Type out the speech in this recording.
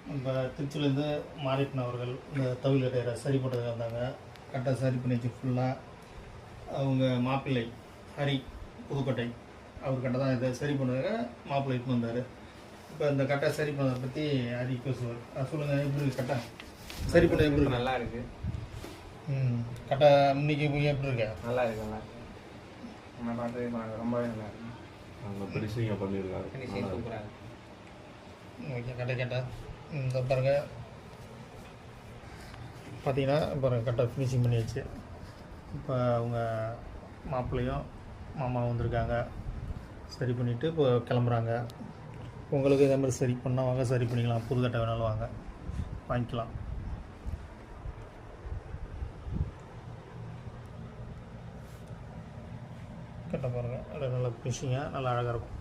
நம்ம திருச்சியிலேருந்து மாரியப்பன் அவர்கள் இந்த தவில் கட்டையரை சரி பண்ணுறதுக்கு வந்தாங்க. கரெக்டாக சரி பண்ணிச்சு ஃபுல்லாக. அவங்க மாப்பிள்ளை ஹரி புதுக்கோட்டை அவர் கட்டை தான் இதை சரி பண்ணுறதுக்கு மாப்பிள்ளை இட்டு வந்தார். இப்போ இந்த கட்டை சரி பண்ணதை பற்றி ஹரி பேசுவார். சொல்லுங்கள், எப்படி இருக்கு கட்டை சரி பண்ண? எப்படி இருக்கு? நல்லா இருக்குது. கட்டை இன்னைக்கு எப்படி இருக்கு? நல்லா இருக்கு, நல்லா இருக்கு. நான் பார்த்து ரொம்பவே நல்லா இருக்கு. அவங்க ஃபினிஷிங்காக பண்ணியிருக்காங்க. ஃபினிஷிங் சூப்பராக இருக்கு. ஓகே, கட்டை இந்த பாருங்க பார்த்தீங்கன்னா பாருங்கள் கட்டை ஃபினிஷிங் பண்ணியாச்சு. இப்போ அவங்க மாப்பிள்ளையும் மாமாவும் வந்திருக்காங்க, சரி பண்ணிவிட்டு இப்போ கிளம்புறாங்க. உங்களுக்கு இதே மாதிரி சரி பண்ணால் வாங்க, சரி பண்ணிக்கலாம். புது கட்டை வேணாலும் வாங்க, வாங்கிக்கலாம். கட்டை பாருங்கள், நல்லா ஃபினிஷிங்காக நல்லா அழகாக இருக்கும்.